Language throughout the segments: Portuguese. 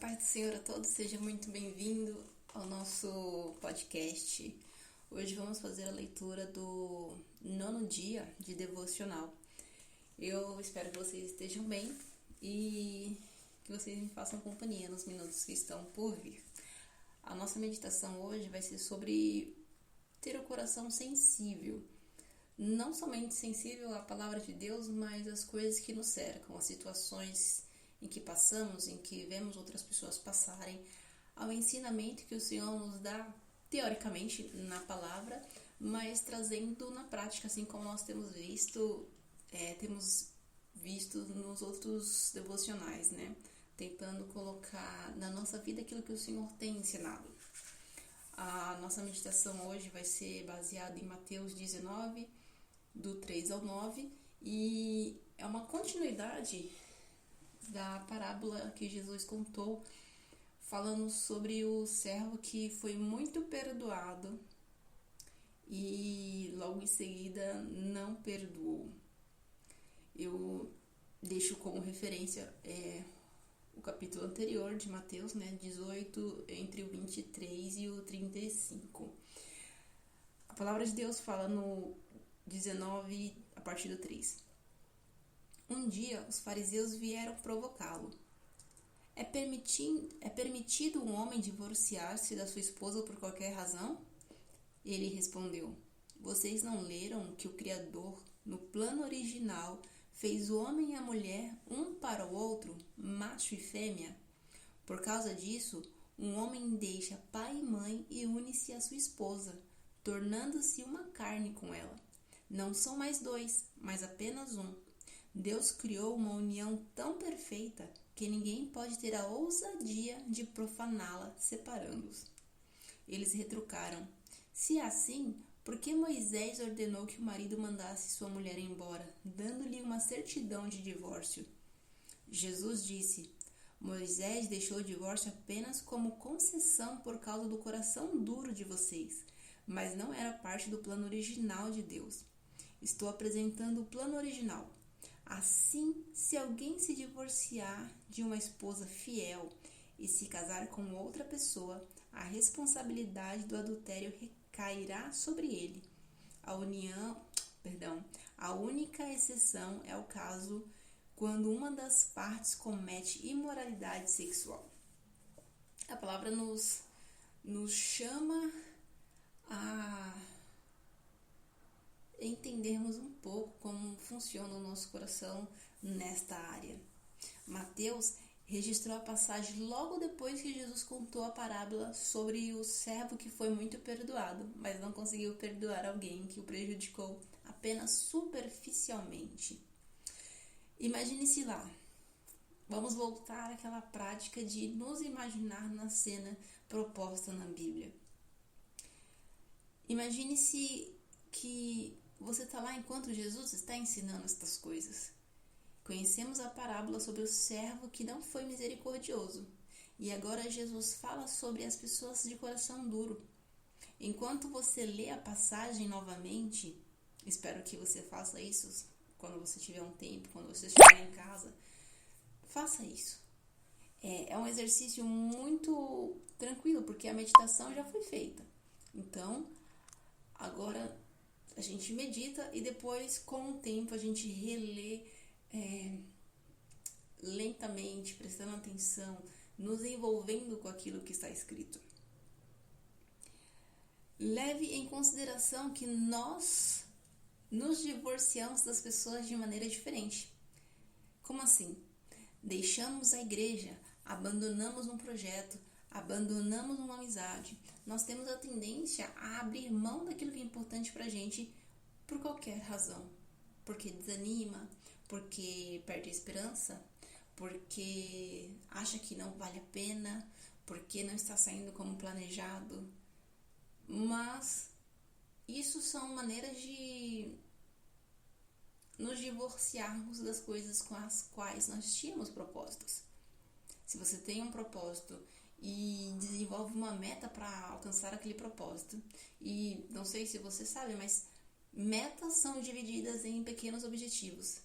paz do Senhor a todos, seja muito bem-vindo ao nosso podcast. Hoje vamos fazer a leitura do 9º dia de devocional. Eu espero que vocês estejam bem e que vocês me façam companhia nos minutos que estão por vir. A nossa meditação hoje vai ser sobre ter o coração sensível. Não somente sensível à palavra de Deus, mas às coisas que nos cercam, às situações em que passamos, em que vemos outras pessoas passarem, ao ensinamento que o Senhor nos dá, teoricamente, na palavra, mas trazendo na prática, assim como nós temos visto nos outros devocionais, né? Tentando colocar na nossa vida aquilo que o Senhor tem ensinado. A nossa meditação hoje vai ser baseada em Mateus 19, do 3 ao 9, e é uma continuidade da parábola que Jesus contou, falando sobre o servo que foi muito perdoado e logo em seguida não perdoou. Eu deixo como referência o capítulo anterior de Mateus, 18, entre o 23 e o 35. A palavra de Deus fala no 19, a partir do 3. Um dia, os fariseus vieram provocá-lo. É permitido um homem divorciar-se da sua esposa por qualquer razão? Ele respondeu: Vocês não leram que o Criador, no plano original, fez o homem e a mulher um para o outro, macho e fêmea? Por causa disso, um homem deixa pai e mãe e une-se à sua esposa, tornando-se uma carne com ela. Não são mais dois, mas apenas um. Deus criou uma união tão perfeita que ninguém pode ter a ousadia de profaná-la separando-os. Eles retrucaram: Se é assim, por que Moisés ordenou que o marido mandasse sua mulher embora, dando-lhe uma certidão de divórcio? Jesus disse: Moisés deixou o divórcio apenas como concessão por causa do coração duro de vocês, mas não era parte do plano original de Deus. Estou apresentando o plano original. Assim, se alguém se divorciar de uma esposa fiel e se casar com outra pessoa, a responsabilidade do adultério recairá sobre ele. A única exceção é o caso quando uma das partes comete imoralidade sexual. A palavra nos chama a entendermos um pouco como funciona o nosso coração nesta área. Mateus registrou a passagem logo depois que Jesus contou a parábola sobre o servo que foi muito perdoado, mas não conseguiu perdoar alguém que o prejudicou apenas superficialmente. Imagine-se lá. Vamos voltar àquela prática de nos imaginar na cena proposta na Bíblia. Imagine-se que você está lá enquanto Jesus está ensinando estas coisas. Conhecemos a parábola sobre o servo que não foi misericordioso. E agora Jesus fala sobre as pessoas de coração duro. Enquanto você lê a passagem novamente, espero que você faça isso quando você tiver um tempo, quando você estiver em casa, faça isso. É um exercício muito tranquilo, porque a meditação já foi feita. Então, agora a gente medita e depois, com o tempo, a gente relê lentamente, prestando atenção, nos envolvendo com aquilo que está escrito. Leve em consideração que nós nos divorciamos das pessoas de maneira diferente. Como assim? Deixamos a igreja, abandonamos um projeto, abandonamos uma amizade. Nós temos a tendência a abrir mão daquilo que é importante pra gente por qualquer razão. Porque desanima, porque perde a esperança, porque acha que não vale a pena, porque não está saindo como planejado. Mas isso são maneiras de nos divorciarmos das coisas com as quais nós tínhamos propósitos. Se você tem um propósito e desenvolve uma meta para alcançar aquele propósito, e não sei se você sabe, mas metas são divididas em pequenos objetivos.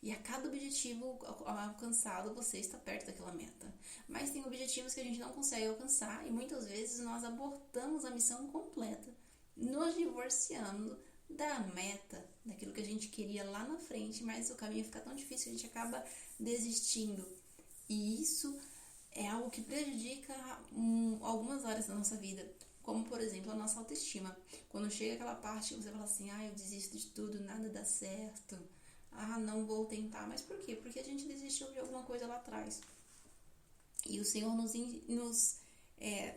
E a cada objetivo alcançado, você está perto daquela meta. Mas tem objetivos que a gente não consegue alcançar e muitas vezes nós abortamos a missão completa, nos divorciando da meta, daquilo que a gente queria lá na frente, mas o caminho fica tão difícil que a gente acaba desistindo. E isso é algo que prejudica algumas áreas da nossa vida, como por exemplo a nossa autoestima. Quando chega aquela parte que você fala assim, eu desisto de tudo, nada dá certo, não vou tentar. Mas por quê? Porque a gente desistiu de alguma coisa lá atrás. E o Senhor nos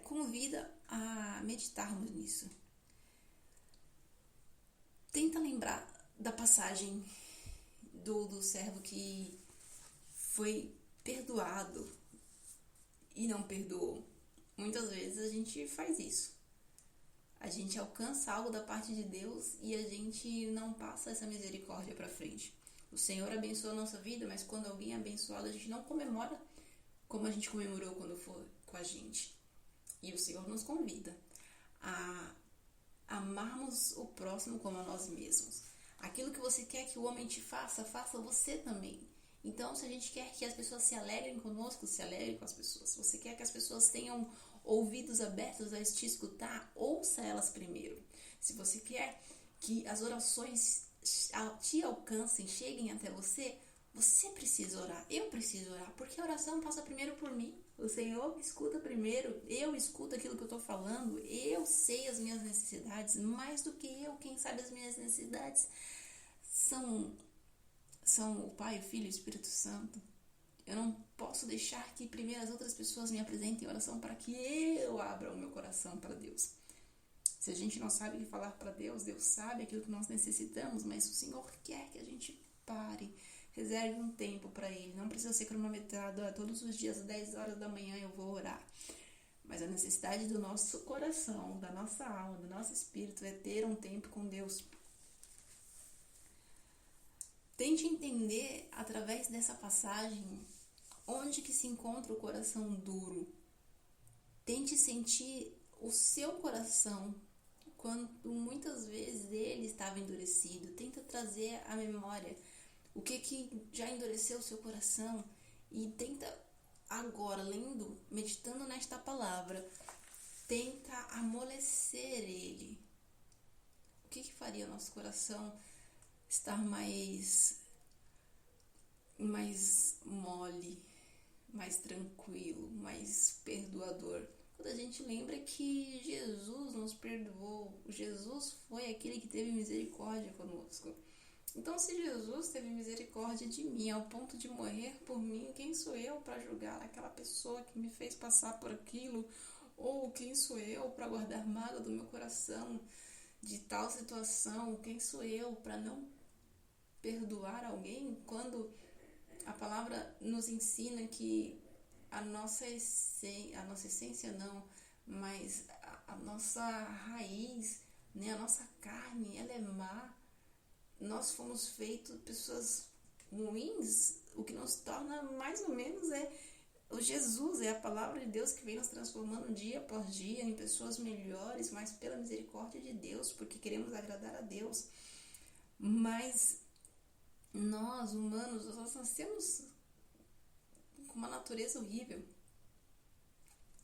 convida a meditarmos nisso. Tenta lembrar da passagem do servo que foi perdoado e não perdoou. Muitas vezes a gente faz isso. A gente alcança algo da parte de Deus e a gente não passa essa misericórdia para frente. O Senhor abençoa a nossa vida, mas quando alguém é abençoado, a gente não comemora como a gente comemorou quando foi com a gente. E o Senhor nos convida a amarmos o próximo como a nós mesmos. Aquilo que você quer que o homem te faça, faça você também. Então, se a gente quer que as pessoas se alegrem conosco, se alegre com as pessoas. Se você quer que as pessoas tenham ouvidos abertos a te escutar, ouça elas primeiro. Se você quer que as orações te alcancem, cheguem até você, você precisa orar. Eu preciso orar, porque a oração passa primeiro por mim. O Senhor escuta primeiro, eu escuto aquilo que eu estou falando, eu sei as minhas necessidades, mais do que eu, quem sabe as minhas necessidades são o Pai, o Filho e o Espírito Santo. Eu não posso deixar que primeiro as outras pessoas me apresentem oração para que eu abra o meu coração para Deus. Se a gente não sabe o que falar para Deus, Deus sabe aquilo que nós necessitamos, mas o Senhor quer que a gente pare, reserve um tempo para Ele. Não precisa ser cronometrado, todos os dias às 10 horas da manhã eu vou orar. Mas a necessidade do nosso coração, da nossa alma, do nosso espírito é ter um tempo com Deus. Tente entender, através dessa passagem, onde que se encontra o coração duro. Tente sentir o seu coração quando muitas vezes ele estava endurecido. Tenta trazer à memória o que já endureceu o seu coração e tenta agora, meditando nesta palavra, tenta amolecer ele. O que faria o nosso coração estar mais mole, mais tranquilo, mais perdoador? Quando a gente lembra que Jesus nos perdoou, Jesus foi aquele que teve misericórdia conosco. Então, se Jesus teve misericórdia de mim ao ponto de morrer por mim, quem sou eu para julgar aquela pessoa que me fez passar por aquilo? Ou quem sou eu para guardar mágoa do meu coração de tal situação? Quem sou eu para não perdoar alguém quando a palavra nos ensina que a nossa essência não, mas a nossa raiz, né, a nossa carne, ela é má. Nós fomos feitos pessoas ruins, o que nos torna mais ou menos o Jesus, é a palavra de Deus que vem nos transformando dia após dia em pessoas melhores, mas pela misericórdia de Deus, porque queremos agradar a Deus. Mas nós, humanos, nós nascemos com uma natureza horrível.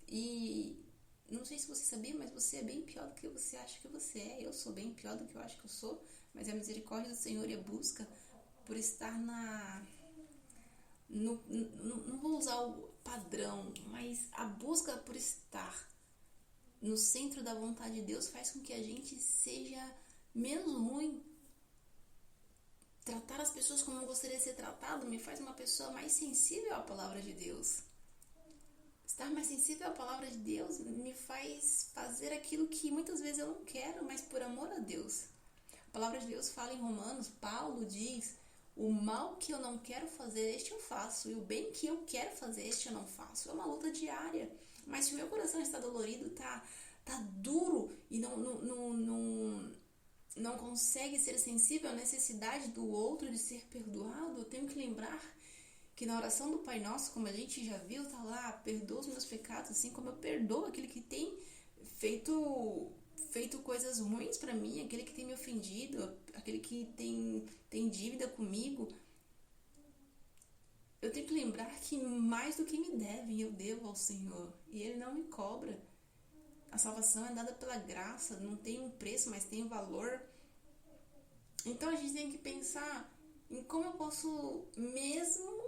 E não sei se você sabia, mas você é bem pior do que você acha que você é. Eu sou bem pior do que eu acho que eu sou, mas é a misericórdia do Senhor e a busca por estar não vou usar o padrão, mas a busca por estar no centro da vontade de Deus faz com que a gente seja menos ruim. Tratar as pessoas como eu gostaria de ser tratado me faz uma pessoa mais sensível à palavra de Deus. Estar mais sensível à palavra de Deus me faz fazer aquilo que muitas vezes eu não quero, mas por amor a Deus. A palavra de Deus fala em Romanos, Paulo diz: o mal que eu não quero fazer, este eu faço, e o bem que eu quero fazer, este eu não faço. É uma luta diária. Mas se o meu coração está dolorido, tá duro e não consegue ser sensível à necessidade do outro de ser perdoado, eu tenho que lembrar que na oração do Pai Nosso, como a gente já viu, tá lá: perdoa os meus pecados, assim como eu perdoo aquele que tem feito coisas ruins para mim, aquele que tem me ofendido, aquele que tem dívida comigo. eu tenho que lembrar que mais do que me devem, eu devo ao Senhor. E Ele não me cobra. A salvação é dada pela graça, não tem um preço, mas tem um valor. Então a gente tem que pensar em como eu posso, mesmo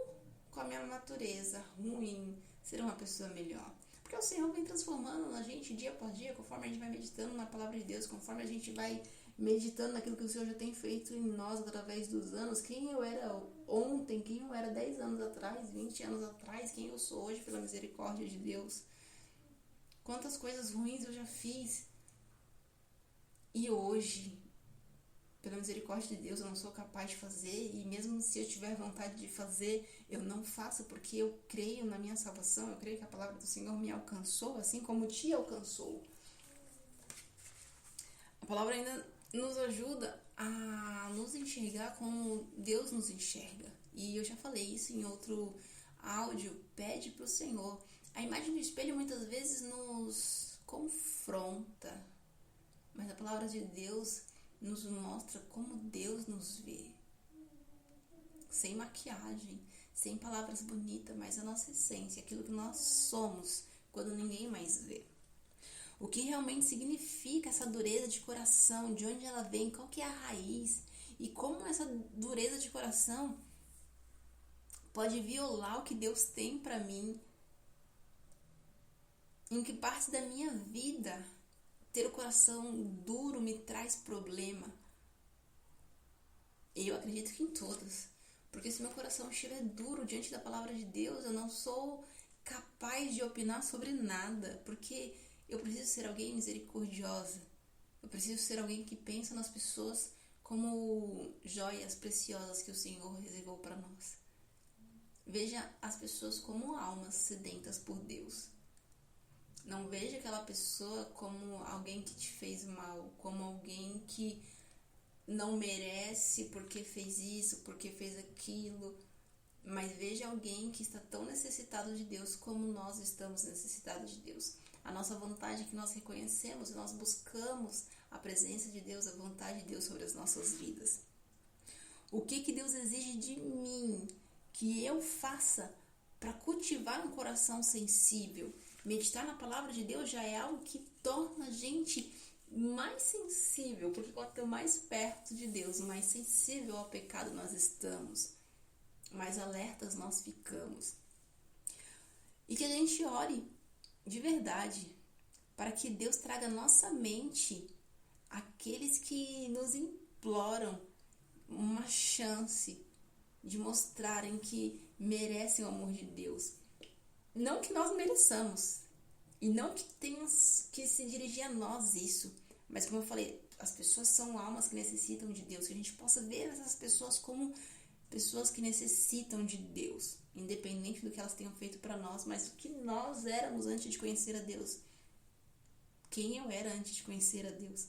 com a minha natureza ruim, ser uma pessoa melhor. Porque o Senhor vem transformando a gente dia após dia, conforme a gente vai meditando na palavra de Deus, conforme a gente vai meditando naquilo que o Senhor já tem feito em nós através dos anos. Quem eu era ontem, quem eu era 10 anos atrás, 20 anos atrás, quem eu sou hoje pela misericórdia de Deus. Quantas coisas ruins eu já fiz. E hoje, pela misericórdia de Deus, eu não sou capaz de fazer. E mesmo se eu tiver vontade de fazer, eu não faço, porque eu creio na minha salvação. Eu creio que a palavra do Senhor me alcançou, assim como te alcançou. A palavra ainda nos ajuda a nos enxergar como Deus nos enxerga. E eu já falei isso em outro áudio. Pede para o Senhor. A imagem do espelho muitas vezes nos confronta, mas a palavra de Deus nos mostra como Deus nos vê. Sem maquiagem, sem palavras bonitas, mas a nossa essência, aquilo que nós somos quando ninguém mais vê. O que realmente significa essa dureza de coração, de onde ela vem, qual que é a raiz e como essa dureza de coração pode violar o que Deus tem para mim. Em que parte da minha vida ter o coração duro me traz problema? Eu acredito que em todas. Porque se meu coração estiver duro diante da palavra de Deus, eu não sou capaz de opinar sobre nada. Porque eu preciso ser alguém misericordiosa. Eu preciso ser alguém que pensa nas pessoas como joias preciosas que o Senhor reservou para nós. Veja as pessoas como almas sedentas por Deus. Não veja aquela pessoa como alguém que te fez mal, como alguém que não merece porque fez isso, porque fez aquilo. Mas veja alguém que está tão necessitado de Deus como nós estamos necessitados de Deus. A nossa vontade é que nós reconhecemos, nós buscamos a presença de Deus, a vontade de Deus sobre as nossas vidas. O que Deus exige de mim que eu faça para cultivar um coração sensível? Meditar na palavra de Deus já é algo que torna a gente mais sensível, porque quanto mais perto de Deus, mais sensível ao pecado nós estamos, mais alertas nós ficamos. E que a gente ore de verdade para que Deus traga à nossa mente aqueles que nos imploram uma chance de mostrarem que merecem o amor de Deus. Não que nós mereçamos, e não que tenha que se dirigir a nós isso, mas como eu falei, as pessoas são almas que necessitam de Deus, que a gente possa ver essas pessoas como pessoas que necessitam de Deus, independente do que elas tenham feito para nós, mas o que nós éramos antes de conhecer a Deus. Quem eu era antes de conhecer a Deus.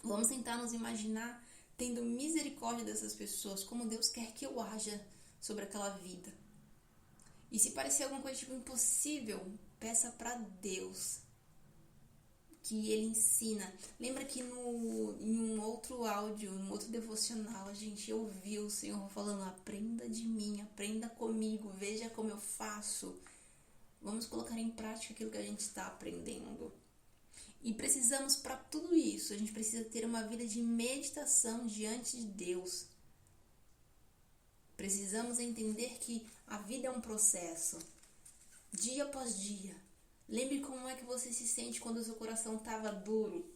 Vamos tentar nos imaginar tendo misericórdia dessas pessoas, como Deus quer que eu haja sobre aquela vida. E se parecer alguma coisa tipo impossível, peça para Deus que Ele ensina. Lembra que em um outro áudio, em um outro devocional, a gente ouviu o Senhor falando: aprenda de mim, aprenda comigo, veja como eu faço. Vamos colocar em prática aquilo que a gente está aprendendo. E precisamos, para tudo isso, a gente precisa ter uma vida de meditação diante de Deus. Precisamos entender que a vida é um processo, dia após dia. Lembre como é que você se sente quando o seu coração estava duro.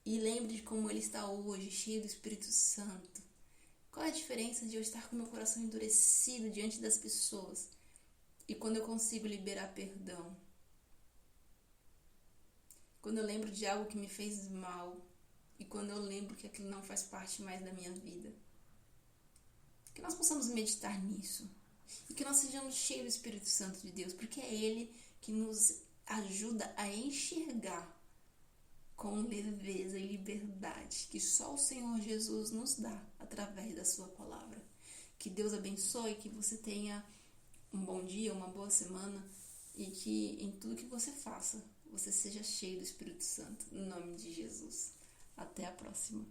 E lembre de como ele está hoje, cheio do Espírito Santo. Qual é a diferença de eu estar com meu coração endurecido diante das pessoas e quando eu consigo liberar perdão? Quando eu lembro de algo que me fez mal e quando eu lembro que aquilo não faz parte mais da minha vida. Que nós possamos meditar nisso e que nós sejamos cheios do Espírito Santo de Deus, porque é Ele que nos ajuda a enxergar com leveza e liberdade que só o Senhor Jesus nos dá através da sua palavra. Que Deus abençoe, que você tenha um bom dia, uma boa semana e que em tudo que você faça, você seja cheio do Espírito Santo. Em nome de Jesus. Até a próxima.